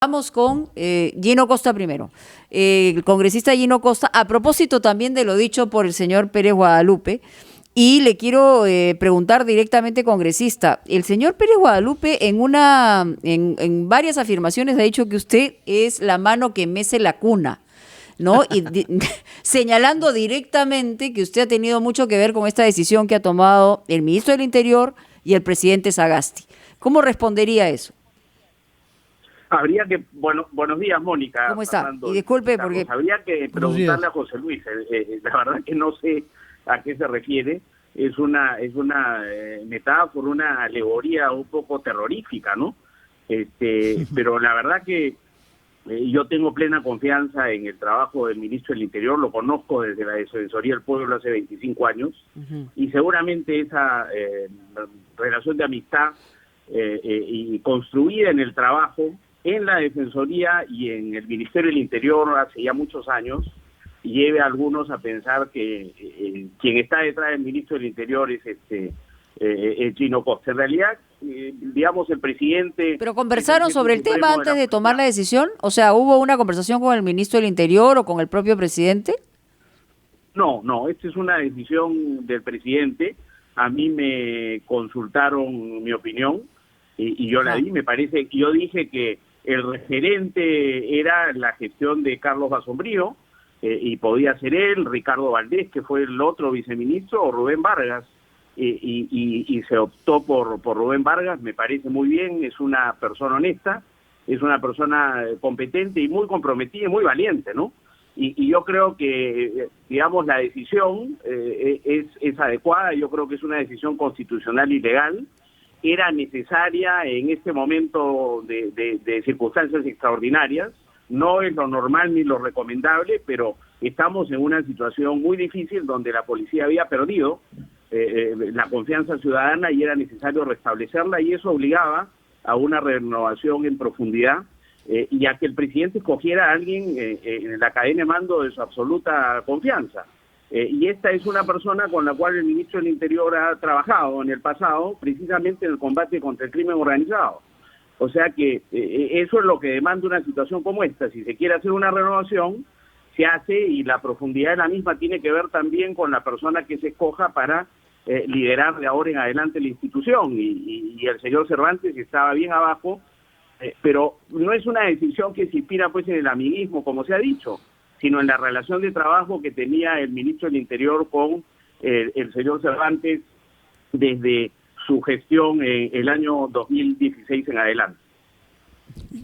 Vamos con Gino Costa primero. El congresista Gino Costa, a propósito también de lo dicho por el señor Pérez Guadalupe, y le quiero preguntar directamente, congresista, el señor Pérez Guadalupe en varias afirmaciones ha dicho que usted es la mano que mece la cuna, ¿no? Y señalando directamente que usted ha tenido mucho que ver con esta decisión que ha tomado el ministro del Interior y el presidente Sagasti. ¿Cómo respondería eso? Habría que, buenos días, Mónica. ¿Cómo está? Fernando, Y disculpe Carlos. porque... Habría que preguntarle a José Luis. La verdad que no sé a qué se refiere. Es una metáfora, una alegoría un poco terrorífica, ¿no? Pero la verdad que yo tengo plena confianza en el trabajo del ministro del Interior. Lo conozco desde la Defensoría del Pueblo hace 25 años. Y seguramente esa relación de amistad y construida en el trabajo en la Defensoría y en el Ministerio del Interior hace ya muchos años, lleve a algunos a pensar que quien está detrás del Ministro del Interior es Gino Costa. En realidad, digamos, el presidente... ¿Pero conversaron sobre el tema antes de tomar la decisión? O sea, ¿hubo una conversación con el Ministro del Interior o con el propio presidente? No, esta es una decisión del presidente. A mí me consultaron mi opinión y yo la di. Me parece que yo dije que el referente era la gestión de Carlos Basombrío, y podía ser él, Ricardo Valdés, que fue el otro viceministro, o Rubén Vargas, y se optó por Rubén Vargas. Me parece muy bien, es una persona honesta, es una persona competente y muy comprometida y muy valiente, ¿no? Y yo creo que, digamos, la decisión es adecuada. Yo creo que es una decisión constitucional y legal. Era necesaria en este momento de circunstancias extraordinarias. No es lo normal ni lo recomendable, pero estamos en una situación muy difícil donde la policía había perdido la confianza ciudadana y era necesario restablecerla, y eso obligaba a una renovación en profundidad y a que el presidente escogiera a alguien en la cadena de mando de su absoluta confianza. Y esta es una persona con la cual el ministro del Interior ha trabajado en el pasado, precisamente en el combate contra el crimen organizado. O sea que eso es lo que demanda una situación como esta. Si se quiere hacer una renovación, se hace, y la profundidad de la misma tiene que ver también con la persona que se escoja para liderar de ahora en adelante la institución. Y el señor Cervantes estaba bien abajo, pero no es una decisión que se inspira pues en el amiguismo, como se ha dicho, sino en la relación de trabajo que tenía el ministro del Interior con el señor Cervantes desde su gestión en el año 2016 en adelante.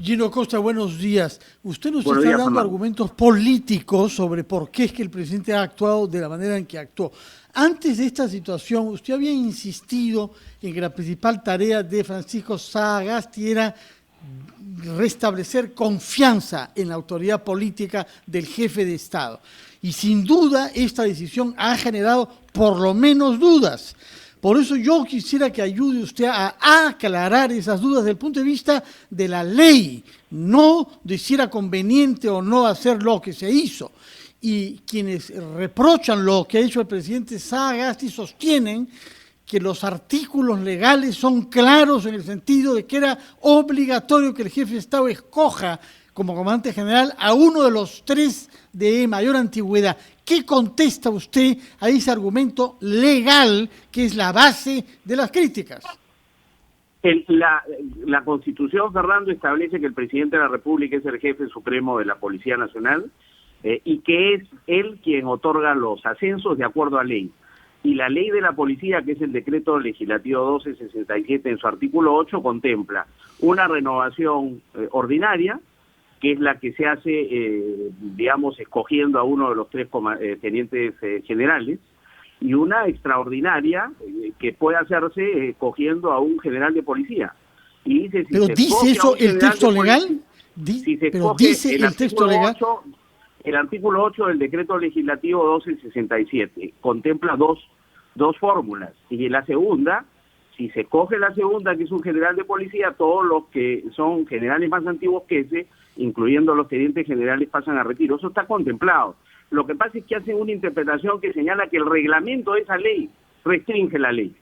Gino Costa, buenos días. Usted nos está dando Fernando. Argumentos políticos sobre por qué es que el presidente ha actuado de la manera en que actuó. Antes de esta situación, usted había insistido en que la principal tarea de Francisco Sagasti era restablecer confianza en la autoridad política del jefe de Estado. Y sin duda esta decisión ha generado por lo menos dudas. Por eso yo quisiera que ayude usted a aclarar esas dudas desde el punto de vista de la ley, no de si era conveniente o no hacer lo que se hizo. Y quienes reprochan lo que ha hecho el presidente Sagasti sostienen que los artículos legales son claros en el sentido de que era obligatorio que el jefe de Estado escoja como comandante general a uno de los tres de mayor antigüedad. ¿Qué contesta usted a ese argumento legal que es la base de las críticas? La Constitución, Fernando, establece que el presidente de la República es el jefe supremo de la Policía Nacional y que es él quien otorga los ascensos de acuerdo a ley. Y la ley de la policía, que es el decreto legislativo 1267 en su artículo 8, contempla una renovación ordinaria, que es la que se hace, digamos, escogiendo a uno de los tres tenientes generales, y una extraordinaria que puede hacerse escogiendo a un general de policía. Y dice, si ¿Pero se dice eso el texto legal? ¿Pero dice el texto legal? El artículo 8 del decreto legislativo 1267 contempla dos fórmulas, y en la segunda, si se coge la segunda, que es un general de policía, todos los que son generales más antiguos que ese, incluyendo los tenientes generales, pasan a retiro. Eso está contemplado. Lo que pasa es que hacen una interpretación que señala que el reglamento de esa ley restringe la ley.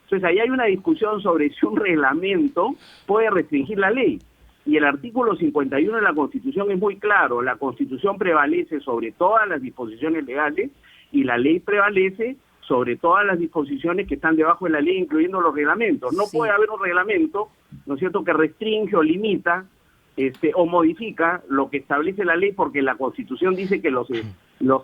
Entonces ahí hay una discusión sobre si un reglamento puede restringir la ley. Y el artículo 51 de la Constitución es muy claro: la Constitución prevalece sobre todas las disposiciones legales y la ley prevalece sobre todas las disposiciones que están debajo de la ley, incluyendo los reglamentos. No puede haber un reglamento, ¿no es cierto?, que restringe o limita o modifica lo que establece la ley, porque la Constitución dice que los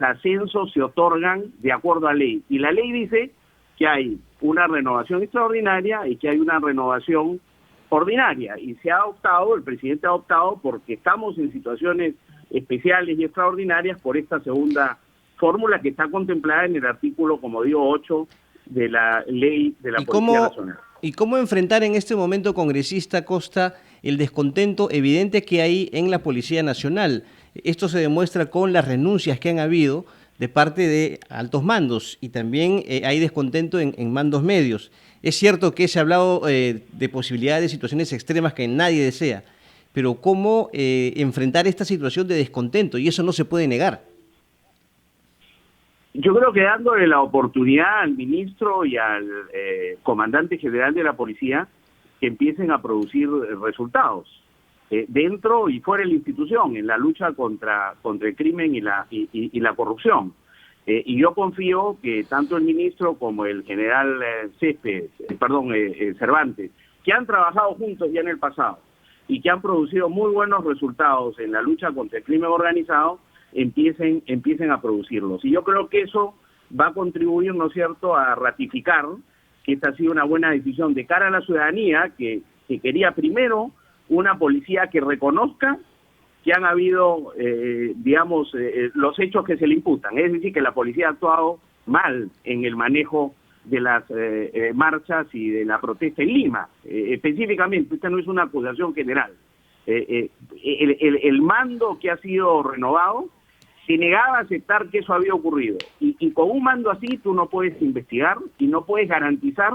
ascensos se otorgan de acuerdo a ley. Y la ley dice que hay una renovación extraordinaria y que hay una renovación ordinaria. Y se ha optado, el presidente ha optado, porque estamos en situaciones especiales y extraordinarias, por esta segunda fórmula que está contemplada en el artículo, como digo, 8 de la ley de la Policía Nacional. ¿Y cómo enfrentar en este momento, congresista Costa, el descontento evidente que hay en la Policía Nacional? Esto se demuestra con las renuncias que han habido de parte de altos mandos, y también hay descontento en mandos medios. Es cierto que se ha hablado de posibilidades de situaciones extremas que nadie desea, pero ¿cómo enfrentar esta situación de descontento? Y eso no se puede negar. Yo creo que dándole la oportunidad al ministro y al comandante general de la policía que empiecen a producir resultados dentro y fuera de la institución, en la lucha contra el crimen y la corrupción. Y yo confío que tanto el ministro como el general Cervantes, que han trabajado juntos ya en el pasado y que han producido muy buenos resultados en la lucha contra el crimen organizado, empiecen a producirlos. Y yo creo que eso va a contribuir, ¿no es cierto?, a ratificar que esta ha sido una buena decisión de cara a la ciudadanía, que quería primero una policía que reconozca que han habido, los hechos que se le imputan. Es decir, que la policía ha actuado mal en el manejo de las marchas y de la protesta en Lima. Específicamente, esta no es una acusación general. El mando que ha sido renovado se negaba a aceptar que eso había ocurrido, y con un mando así tú no puedes investigar y no puedes garantizar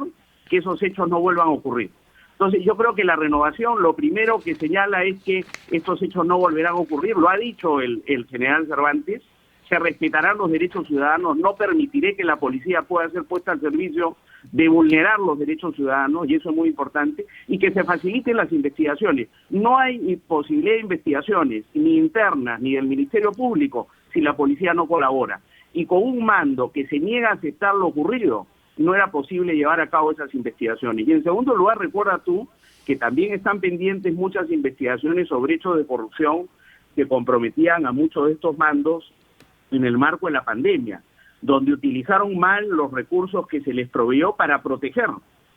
que esos hechos no vuelvan a ocurrir. Entonces yo creo que la renovación lo primero que señala es que estos hechos no volverán a ocurrir. Lo ha dicho el general Cervantes: se respetarán los derechos ciudadanos, no permitiré que la policía pueda ser puesta al servicio de vulnerar los derechos ciudadanos, y eso es muy importante, y que se faciliten las investigaciones. No hay posibilidad de investigaciones, ni internas, ni del Ministerio Público, si la policía no colabora. Y con un mando que se niega a aceptar lo ocurrido, no era posible llevar a cabo esas investigaciones. Y en segundo lugar, recuerda tú que también están pendientes muchas investigaciones sobre hechos de corrupción que comprometían a muchos de estos mandos en el marco de la pandemia, donde utilizaron mal los recursos que se les proveyó para proteger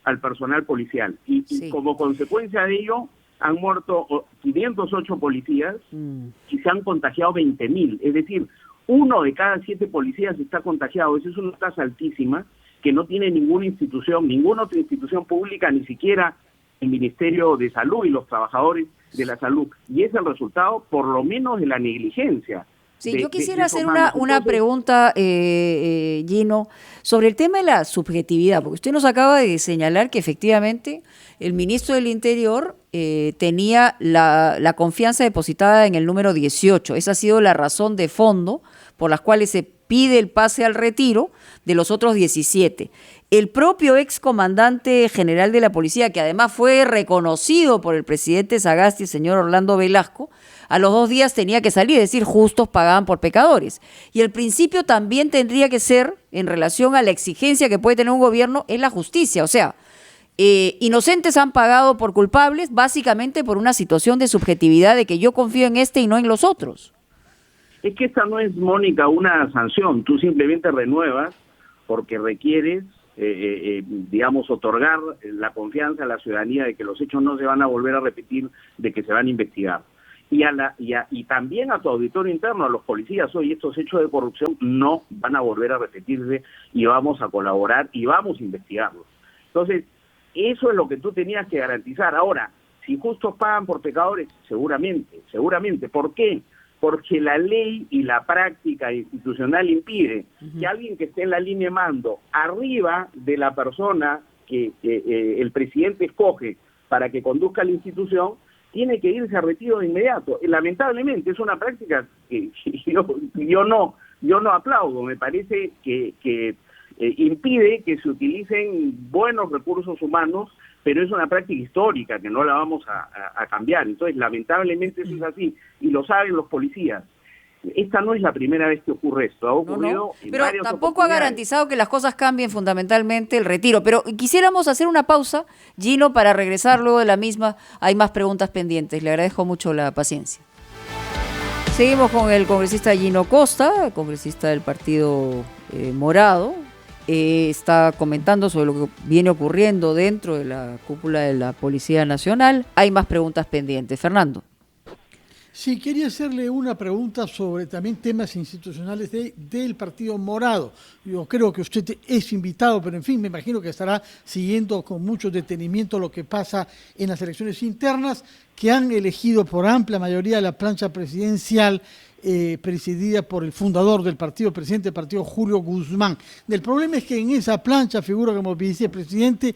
al personal policial. Y como consecuencia de ello, han muerto 508 policías y se han contagiado 20.000. Es decir, 1 de cada 7 policías está contagiado. Esa es una tasa altísima que no tiene ninguna institución, ninguna otra institución pública, ni siquiera el Ministerio de Salud y los trabajadores de la salud. Y es el resultado, por lo menos, de la negligencia. Sí, yo quisiera hacer una pregunta, Gino, sobre el tema de la subjetividad, porque usted nos acaba de señalar que efectivamente el ministro del Interior tenía la confianza depositada en el número 18. Esa ha sido la razón de fondo por las cuales se pide el pase al retiro de los otros 17. El propio excomandante general de la policía, que además fue reconocido por el presidente Sagasti, el señor Orlando Velasco, a los 2 días tenía que salir, es decir, justos pagaban por pecadores. Y el principio también tendría que ser, en relación a la exigencia que puede tener un gobierno, es la justicia. O sea, inocentes han pagado por culpables, básicamente por una situación de subjetividad de que yo confío en este y no en los otros. Es que esta no es, Mónica, una sanción. Tú simplemente renuevas porque requieres, otorgar la confianza a la ciudadanía de que los hechos no se van a volver a repetir, de que se van a investigar. Y también a tu auditorio interno, a los policías: hoy estos hechos de corrupción no van a volver a repetirse y vamos a colaborar y vamos a investigarlos. Entonces, eso es lo que tú tenías que garantizar. Ahora, si justos pagan por pecadores, seguramente. ¿Por qué? Porque la ley y la práctica institucional impide que alguien que esté en la línea de mando, arriba de la persona que el presidente escoge para que conduzca la institución, tiene que irse a retiro de inmediato. Lamentablemente es una práctica que yo no aplaudo. Me parece que impide que se utilicen buenos recursos humanos pero es una práctica histórica que no la vamos a cambiar. Entonces, lamentablemente eso es así, y lo saben los policías. Esta no es la primera vez que ocurre esto, ha ocurrido en pero varias tampoco ha oportunidades. garantizado que las cosas cambien fundamentalmente el retiro. Pero quisiéramos hacer una pausa, Gino, para regresar luego de la misma. Hay más preguntas pendientes. Le agradezco mucho la paciencia. Seguimos con el congresista Gino Costa, congresista del Partido Morado. Está comentando sobre lo que viene ocurriendo dentro de la cúpula de la Policía Nacional. Hay más preguntas pendientes. Fernando. Sí, quería hacerle una pregunta sobre también temas institucionales del Partido Morado. Yo creo que usted es invitado, pero en fin, me imagino que estará siguiendo con mucho detenimiento lo que pasa en las elecciones internas, que han elegido por amplia mayoría la plancha presidencial presidida por el fundador del partido, presidente del partido, Julio Guzmán. El problema es que en esa plancha figura como vicepresidente,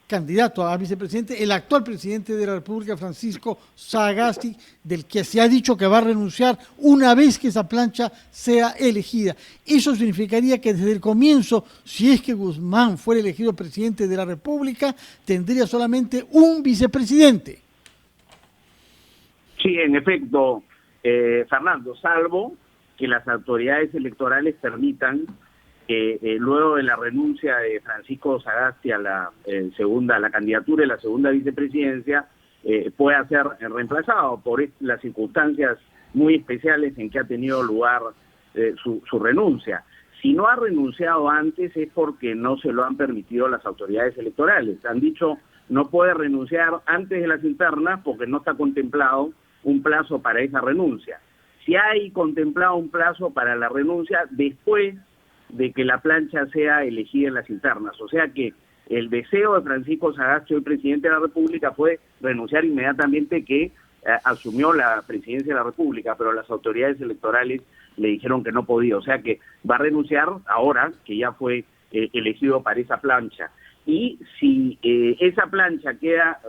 candidato a vicepresidente, el actual presidente de la República, Francisco Sagasti, del que se ha dicho que va a renunciar una vez que esa plancha sea elegida. Eso significaría que desde el comienzo, si es que Guzmán fuera elegido presidente de la República, tendría solamente un vicepresidente. Sí, en efecto, Fernando, salvo que las autoridades electorales permitan que luego de la renuncia de Francisco Sagasti a la candidatura de la segunda vicepresidencia, pueda ser reemplazado por las circunstancias muy especiales en que ha tenido lugar su renuncia. Si no ha renunciado antes es porque no se lo han permitido las autoridades electorales. Han dicho no puede renunciar antes de las internas porque no está contemplado un plazo para esa renuncia. Si hay contemplado un plazo para la renuncia después de que la plancha sea elegida en las internas. O sea que el deseo de Francisco Sagasti, el presidente de la República, fue renunciar inmediatamente que asumió la presidencia de la República, pero las autoridades electorales le dijeron que no podía. O sea que va a renunciar ahora que ya fue elegido para esa plancha. Y si esa plancha queda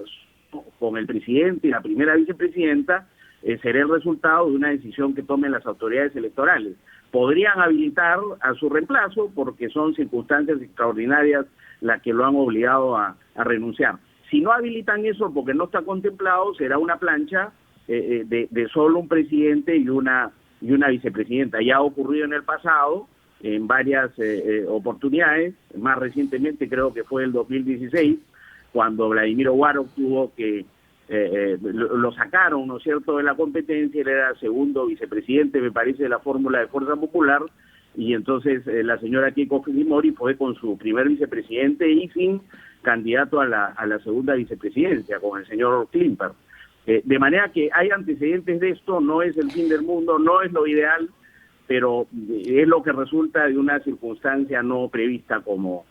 con el presidente y la primera vicepresidenta, será el resultado de una decisión que tomen las autoridades electorales. Podrían habilitar a su reemplazo porque son circunstancias extraordinarias las que lo han obligado a renunciar. Si no habilitan eso porque no está contemplado, será una plancha de solo un presidente y una vicepresidenta. Ya ha ocurrido en el pasado, en varias oportunidades, más recientemente creo que fue el 2016, cuando Vladimiro Warok tuvo que lo sacaron, ¿no es cierto?, de la competencia. Él era segundo vicepresidente, me parece, de la fórmula de Fuerza Popular, y entonces la señora Keiko Fujimori fue con su primer vicepresidente y sin candidato a la segunda vicepresidencia, con el señor Klimper. De manera que hay antecedentes de esto, no es el fin del mundo, no es lo ideal, pero es lo que resulta de una circunstancia no prevista como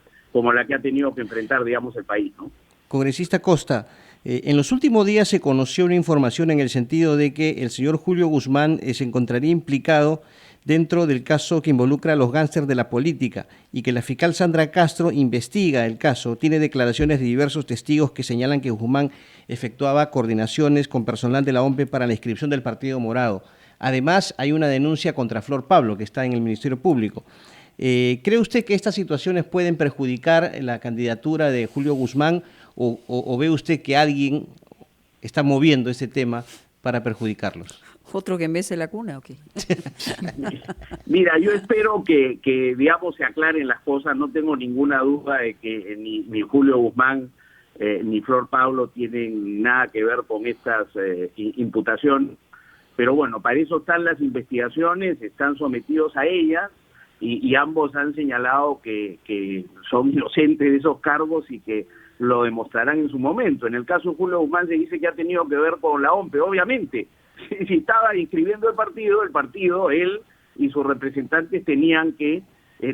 la que ha tenido que enfrentar, digamos, el país, ¿no? Congresista Costa, en los últimos días se conoció una información en el sentido de que el señor Julio Guzmán se encontraría implicado dentro del caso que involucra a los gángsters de la política y que la fiscal Sandra Castro investiga el caso. Tiene declaraciones de diversos testigos que señalan que Guzmán efectuaba coordinaciones con personal de la OMPE para la inscripción del Partido Morado. Además, hay una denuncia contra Flor Pablo, que está en el Ministerio Público. ¿Cree usted que estas situaciones pueden perjudicar la candidatura de Julio Guzmán o ve usted que alguien está moviendo este tema para perjudicarlos? ¿Otro que mece la cuna o qué? Mira, yo espero que digamos, se aclaren las cosas. No tengo ninguna duda de que ni Julio Guzmán ni Flor Pablo tienen nada que ver con estas imputaciones. Pero bueno, para eso están las investigaciones, están sometidos a ellas y ambos han señalado que son inocentes de esos cargos y que lo demostrarán en su momento. En el caso de Julio Guzmán se dice que ha tenido que ver con la OMPE, obviamente. Si estaba inscribiendo el partido, él y sus representantes tenían que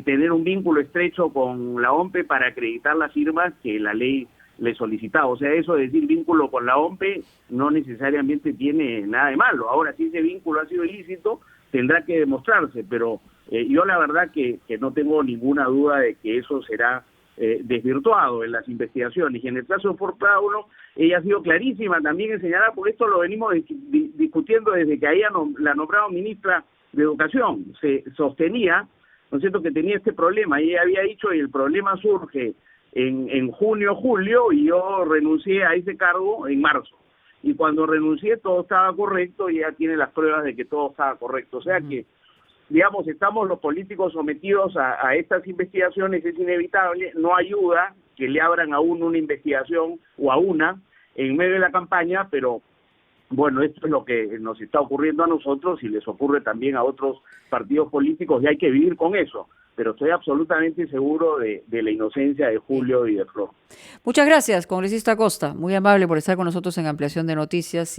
tener un vínculo estrecho con la OMPE para acreditar las firmas que la ley le solicitaba. O sea, eso de decir vínculo con la OMPE no necesariamente tiene nada de malo. Ahora, si ese vínculo ha sido ilícito, tendrá que demostrarse, pero yo la verdad que no tengo ninguna duda de que eso será desvirtuado en las investigaciones. Y en el caso de Flor Pablo, ella ha sido clarísima también en señalar, por esto lo venimos discutiendo desde que ella la nombraron ministra de Educación. Se sostenía, ¿no es cierto?, que tenía este problema, y ella había dicho, y el problema surge en junio, julio, y yo renuncié a ese cargo en marzo. Y cuando renuncié todo estaba correcto y ella tiene las pruebas de que todo estaba correcto. O sea que, digamos, estamos los políticos sometidos a estas investigaciones, es inevitable, no ayuda que le abran a uno una investigación o a una en medio de la campaña, pero bueno, esto es lo que nos está ocurriendo a nosotros y les ocurre también a otros partidos políticos y hay que vivir con eso. Pero estoy absolutamente seguro de la inocencia de Julio y de Flor. Muchas gracias, congresista Costa. Muy amable por estar con nosotros en Ampliación de Noticias.